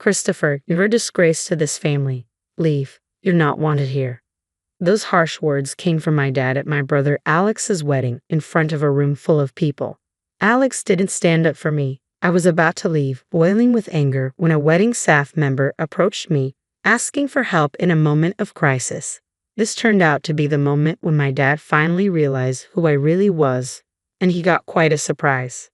Christopher, you're a disgrace to this family. Leave. You're not wanted here. Those harsh words came from my dad at my brother Alex's wedding in front of a room full of people. Alex didn't stand up for me. I was about to leave, boiling with anger, when a wedding staff member approached me, asking for help in a moment of crisis. This turned out to be the moment when my dad finally realized who I really was, and he got quite a surprise.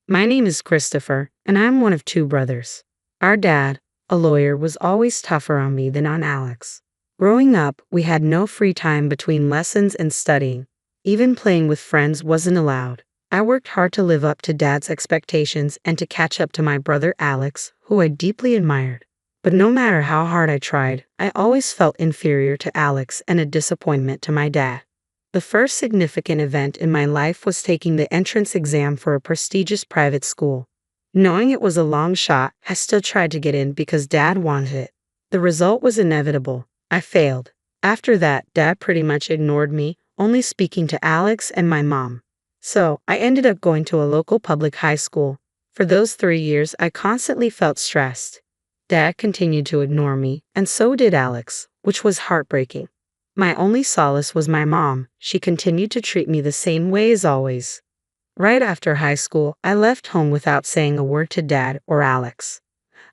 My name is Christopher, and I'm one of two brothers. Our dad, a lawyer, was always tougher on me than on Alex. Growing up, we had no free time between lessons and studying. Even playing with friends wasn't allowed. I worked hard to live up to Dad's expectations and to catch up to my brother Alex, who I deeply admired. But no matter how hard I tried, I always felt inferior to Alex and a disappointment to my dad. The first significant event in my life was taking the entrance exam for a prestigious private school. Knowing it was a long shot, I still tried to get in because Dad wanted it. The result was inevitable. I failed. After that, Dad pretty much ignored me, only speaking to Alex and my mom. So, I ended up going to a local public high school. For those 3 years, I constantly felt stressed. Dad continued to ignore me, and so did Alex, which was heartbreaking. My only solace was my mom. She continued to treat me the same way as always. Right after high school, I left home without saying a word to Dad or Alex.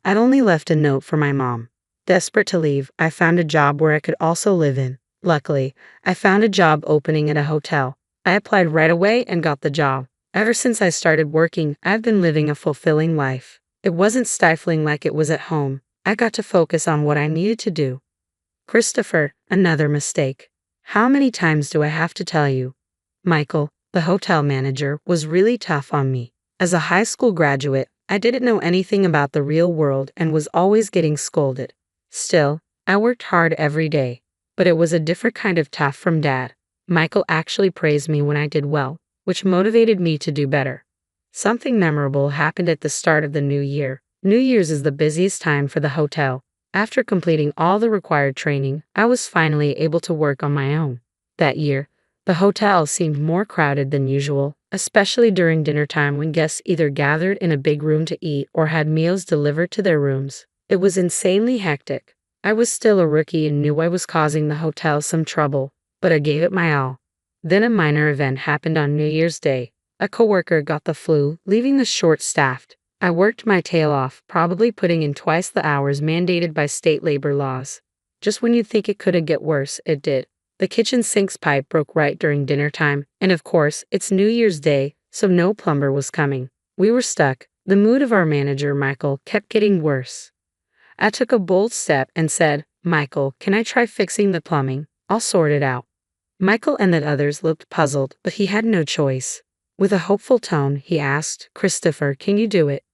I'd only left a note for my mom. Desperate to leave, I found a job where I could also live in. Luckily, I found a job opening at a hotel. I applied right away and got the job. Ever since I started working, I've been living a fulfilling life. It wasn't stifling like it was at home. I got to focus on what I needed to do. Christopher, another mistake. How many times do I have to tell you? Michael, the hotel manager, was really tough on me. As a high school graduate, I didn't know anything about the real world and was always getting scolded. Still, I worked hard every day, but it was a different kind of tough from Dad. Michael actually praised me when I did well, which motivated me to do better. Something memorable happened at the start of the new year. New Year's is the busiest time for the hotel. After completing all the required training, I was finally able to work on my own. That year, the hotel seemed more crowded than usual, especially during dinner time when guests either gathered in a big room to eat or had meals delivered to their rooms. It was insanely hectic. I was still a rookie and knew I was causing the hotel some trouble, but I gave it my all. Then a minor event happened on New Year's Day. A coworker got the flu, leaving us short-staffed. I worked my tail off, probably putting in twice the hours mandated by state labor laws. Just when you think it couldn't get worse, it did. The kitchen sink's pipe broke right during dinner time, and of course, it's New Year's Day, so no plumber was coming. We were stuck. The mood of our manager, Michael, kept getting worse. I took a bold step and said, "Michael, can I try fixing the plumbing? I'll sort it out." Michael and the others looked puzzled, but he had no choice. With a hopeful tone, he asked, "Christopher, can you do it?"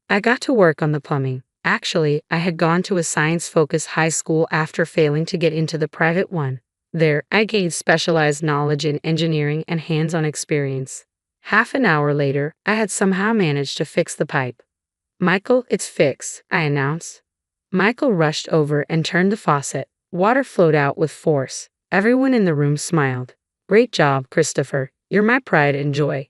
I got to work on the plumbing. Actually, I had gone to a science-focused high school after failing to get into the private one. There, I gained specialized knowledge in engineering and hands-on experience. Half an hour later, I had somehow managed to fix the pipe. "Michael, it's fixed," I announced. Michael rushed over and turned the faucet. Water flowed out with force. Everyone in the room smiled. "Great job, Christopher. You're my pride and joy."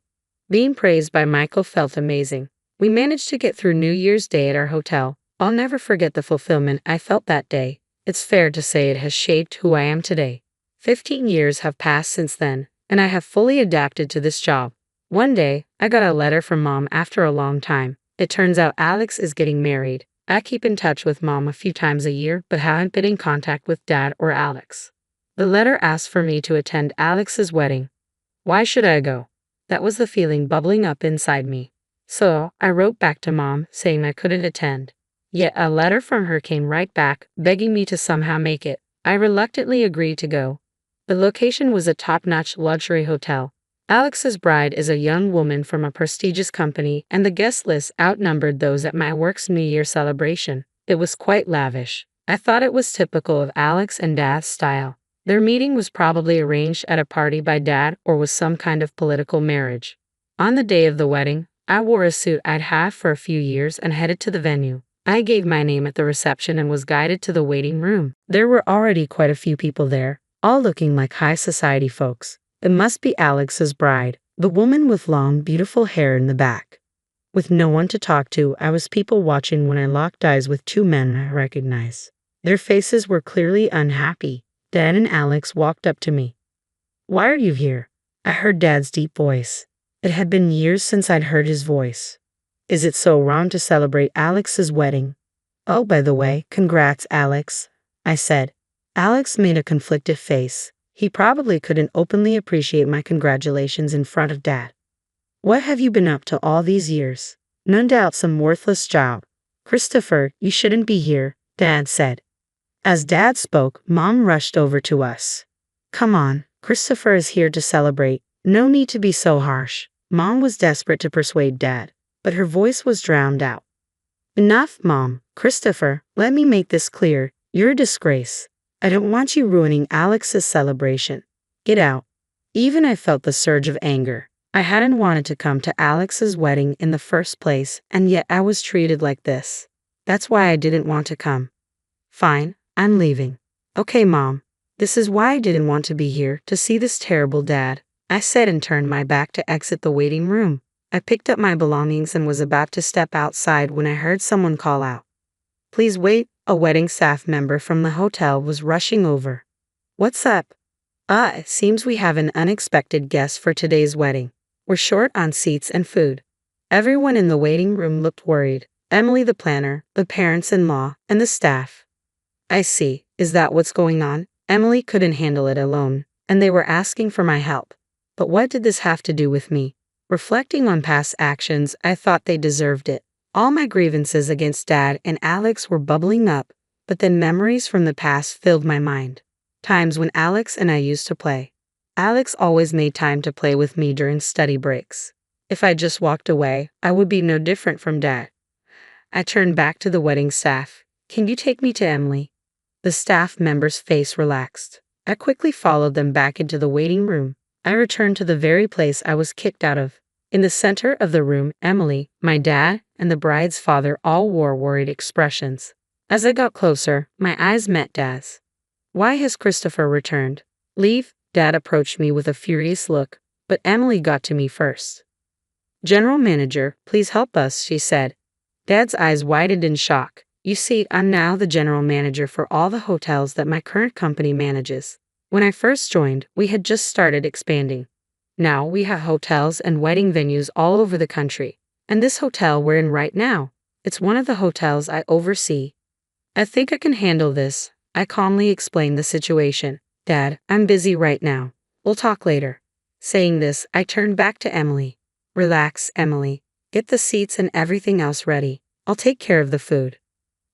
Being praised by Michael felt amazing. We managed to get through New Year's Day at our hotel. I'll never forget the fulfillment I felt that day. It's fair to say it has shaped who I am today. 15 years have passed since then, and I have fully adapted to this job. One day, I got a letter from Mom after a long time. It turns out Alex is getting married. I keep in touch with Mom a few times a year, but haven't been in contact with Dad or Alex. The letter asked for me to attend Alex's wedding. Why should I go? That was the feeling bubbling up inside me. So, I wrote back to Mom, saying I couldn't attend. Yet a letter from her came right back, begging me to somehow make it. I reluctantly agreed to go. The location was a top-notch luxury hotel. Alex's bride is a young woman from a prestigious company, and the guest list outnumbered those at my work's New Year celebration. It was quite lavish. I thought it was typical of Alex and Dad's style. Their meeting was probably arranged at a party by Dad or was some kind of political marriage. On the day of the wedding, I wore a suit I'd had for a few years and headed to the venue. I gave my name at the reception and was guided to the waiting room. There were already quite a few people there, all looking like high society folks. It must be Alex's bride, the woman with long, beautiful hair in the back. With no one to talk to, I was people watching when I locked eyes with two men I recognized. Their faces were clearly unhappy. Dad and Alex walked up to me. "Why are you here?" I heard Dad's deep voice. It had been years since I'd heard his voice. "Is it so wrong to celebrate Alex's wedding?" "Oh, by the way, congrats, Alex," I said. Alex made a conflicted face. He probably couldn't openly appreciate my congratulations in front of Dad. "What have you been up to all these years?" "No doubt some worthless job." "Christopher, you shouldn't be here," Dad said. As Dad spoke, Mom rushed over to us. "Come on, Christopher is here to celebrate. No need to be so harsh." Mom was desperate to persuade Dad, but her voice was drowned out. "Enough, Mom. Christopher, let me make this clear. You're a disgrace. I don't want you ruining Alex's celebration. Get out." Even I felt the surge of anger. I hadn't wanted to come to Alex's wedding in the first place, and yet I was treated like this. That's why I didn't want to come. "Fine, I'm leaving." "Okay, Mom. This is why I didn't want to be here, to see this terrible Dad," I said and turned my back to exit the waiting room. I picked up my belongings and was about to step outside when I heard someone call out, "Please wait." A wedding staff member from the hotel was rushing over. "What's up?" It seems we have an unexpected guest for today's wedding. We're short on seats and food." Everyone in the waiting room looked worried. Emily the planner, the parents-in-law, and the staff. "I see. Is that what's going on?" Emily couldn't handle it alone, and they were asking for my help. But what did this have to do with me? Reflecting on past actions, I thought they deserved it. All my grievances against Dad and Alex were bubbling up, but then memories from the past filled my mind. Times when Alex and I used to play. Alex always made time to play with me during study breaks. If I just walked away, I would be no different from Dad. I turned back to the wedding staff. "Can you take me to Emily?" The staff member's face relaxed. I quickly followed them back into the waiting room. I returned to the very place I was kicked out of. In the center of the room, Emily, my dad, and the bride's father all wore worried expressions. As I got closer, my eyes met Dad's. "Why has Christopher returned?" "Leave." Dad approached me with a furious look, but Emily got to me first. "General Manager, please help us," she said. Dad's eyes widened in shock. "You see, I'm now the general manager for all the hotels that my current company manages. When I first joined, we had just started expanding. Now we have hotels and wedding venues all over the country. And this hotel we're in right now, it's one of the hotels I oversee. I think I can handle this." I calmly explained the situation. "Dad, I'm busy right now. We'll talk later." Saying this, I turned back to Emily. "Relax, Emily. Get the seats and everything else ready. I'll take care of the food."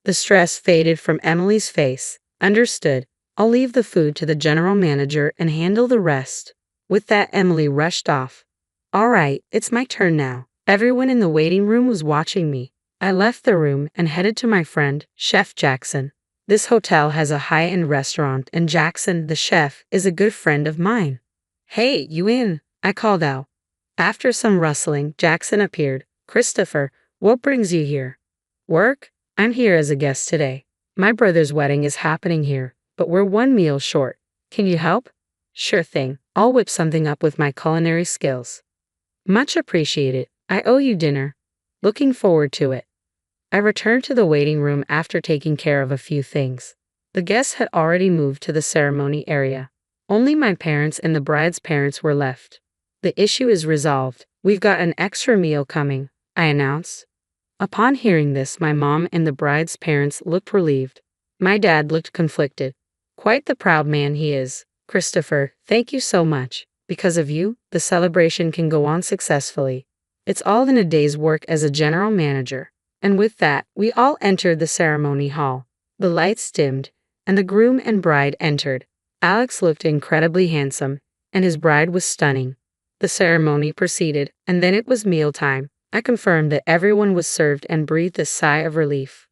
The stress faded from Emily's face. "Understood. I'll leave the food to the general manager and handle the rest." With that, Emily rushed off. "All right, it's my turn now." Everyone in the waiting room was watching me. I left the room and headed to my friend, Chef Jackson. This hotel has a high-end restaurant, and Jackson, the chef, is a good friend of mine. "Hey, you in?" I called out. After some rustling, Jackson appeared. "Christopher, what brings you here?" "Work. I'm here as a guest today. My brother's wedding is happening here, but we're one meal short. Can you help?" "Sure thing. I'll whip something up with my culinary skills." "Much appreciated. I owe you dinner." "Looking forward to it." I returned to the waiting room after taking care of a few things. The guests had already moved to the ceremony area. Only my parents and the bride's parents were left. "The issue is resolved. We've got an extra meal coming," I announced. Upon hearing this, my mom and the bride's parents looked relieved. My dad looked conflicted. Quite the proud man he is. "Christopher, thank you so much. Because of you, the celebration can go on successfully. It's all in a day's work as a general manager." And with that, we all entered the ceremony hall. The lights dimmed, and the groom and bride entered. Alex looked incredibly handsome, and his bride was stunning. The ceremony proceeded, and then it was mealtime. I confirmed that everyone was served and breathed a sigh of relief.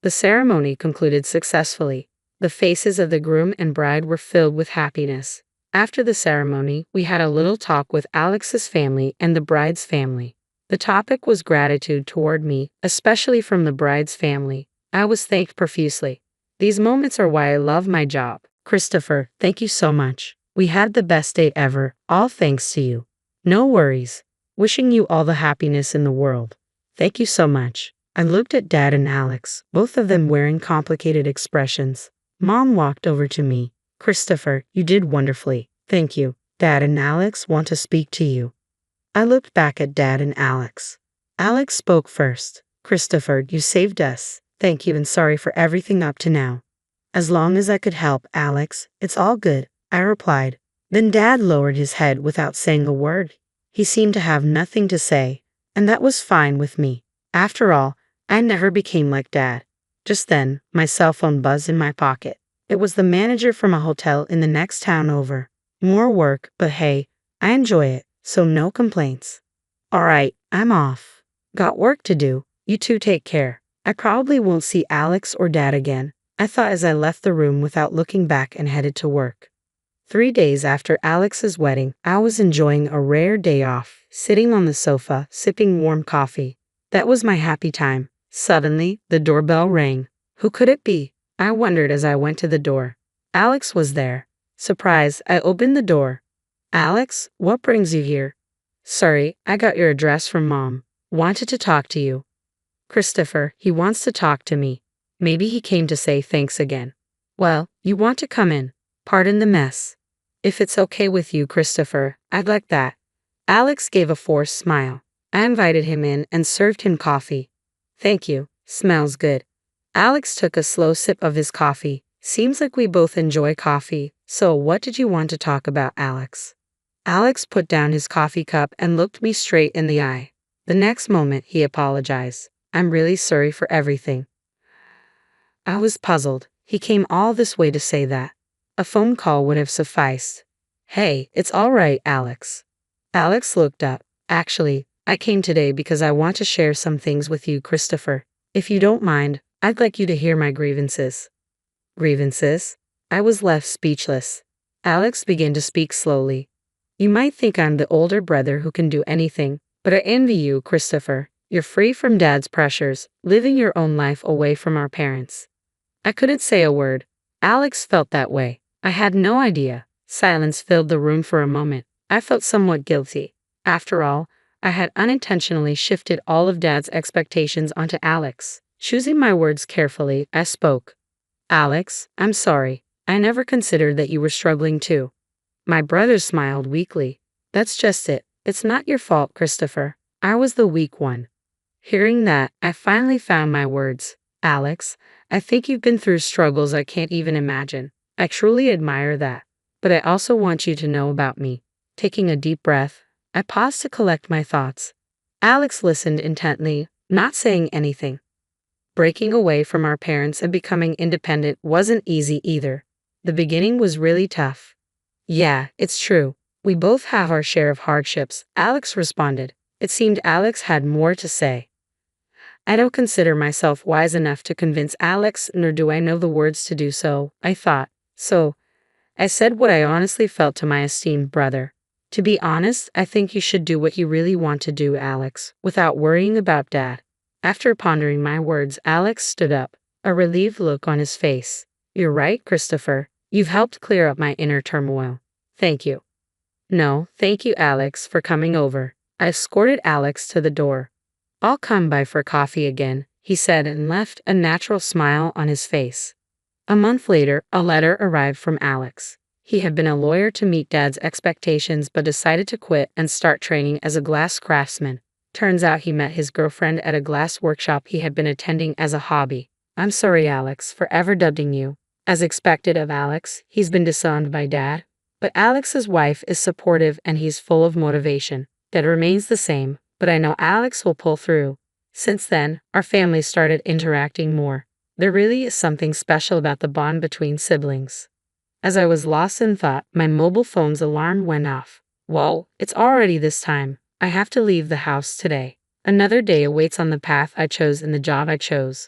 The ceremony concluded successfully. The faces of the groom and bride were filled with happiness. After the ceremony, we had a little talk with Alex's family and the bride's family. The topic was gratitude toward me, especially from the bride's family. I was thanked profusely. These moments are why I love my job. "Christopher, thank you so much. We had the best day ever, all thanks to you." "No worries. Wishing you all the happiness in the world." Thank you so much. I looked at Dad and Alex, both of them wearing complicated expressions. Mom walked over to me. Christopher, you did wonderfully. Thank you. Dad and Alex want to speak to you. I looked back at Dad and Alex. Alex spoke first. Christopher, you saved us. Thank you and sorry for everything up to now. As long as I could help, Alex, it's all good, I replied. Then Dad lowered his head without saying a word. He seemed to have nothing to say, and that was fine with me. After all, I never became like Dad. Just then, my cell phone buzzed in my pocket. It was the manager from a hotel in the next town over. More work, but hey, I enjoy it, so no complaints. All right, I'm off. Got work to do. You two take care. I probably won't see Alex or Dad again, I thought as I left the room without looking back and headed to work. 3 days after Alex's wedding, I was enjoying a rare day off, sitting on the sofa, sipping warm coffee. That was my happy time. Suddenly, the doorbell rang. Who could it be? I wondered as I went to the door. Alex was there. Surprised, I opened the door. Alex, what brings you here? Sorry, I got your address from Mom. Wanted to talk to you. Christopher, he wants to talk to me. Maybe he came to say thanks again. Well, you want to come in. Pardon the mess. If it's okay with you, Christopher, I'd like that. Alex gave a forced smile. I invited him in and served him coffee. Thank you. Smells good. Alex took a slow sip of his coffee. Seems like we both enjoy coffee. So what did you want to talk about, Alex? Alex put down his coffee cup and looked me straight in the eye. The next moment, he apologized. I'm really sorry for everything. I was puzzled. He came all this way to say that. A phone call would have sufficed. Hey, it's all right, Alex. Alex looked up. Actually, I came today because I want to share some things with you, Christopher. If you don't mind, I'd like you to hear my grievances. Grievances? I was left speechless. Alex began to speak slowly. You might think I'm the older brother who can do anything, but I envy you, Christopher. You're free from Dad's pressures, living your own life away from our parents. I couldn't say a word. Alex felt that way. I had no idea. Silence filled the room for a moment. I felt somewhat guilty. After all, I had unintentionally shifted all of Dad's expectations onto Alex. Choosing my words carefully, I spoke. Alex, I'm sorry. I never considered that you were struggling too. My brother smiled weakly. That's just it. It's not your fault, Christopher. I was the weak one. Hearing that, I finally found my words. Alex, I think you've been through struggles I can't even imagine. I truly admire that. But I also want you to know about me. Taking a deep breath, I paused to collect my thoughts. Alex listened intently, not saying anything. Breaking away from our parents and becoming independent wasn't easy either. The beginning was really tough. Yeah, it's true. We both have our share of hardships, Alex responded. It seemed Alex had more to say. I don't consider myself wise enough to convince Alex, nor do I know the words to do so, I thought. So, I said what I honestly felt to my esteemed brother. To be honest, I think you should do what you really want to do, Alex, without worrying about Dad. After pondering my words, Alex stood up, a relieved look on his face. You're right, Christopher. You've helped clear up my inner turmoil. Thank you. No, thank you, Alex, for coming over. I escorted Alex to the door. I'll come by for coffee again, he said and left, a natural smile on his face. A month later, a letter arrived from Alex. He had been a lawyer to meet Dad's expectations but decided to quit and start training as a glass craftsman. Turns out he met his girlfriend at a glass workshop he had been attending as a hobby. I'm sorry, Alex, for ever doubting you. As expected of Alex, he's been disowned by Dad. But Alex's wife is supportive and he's full of motivation. Dad remains the same, but I know Alex will pull through. Since then, our families started interacting more. There really is something special about the bond between siblings. As I was lost in thought, my mobile phone's alarm went off. Whoa, it's already this time. I have to leave the house today. Another day awaits on the path I chose and the job I chose.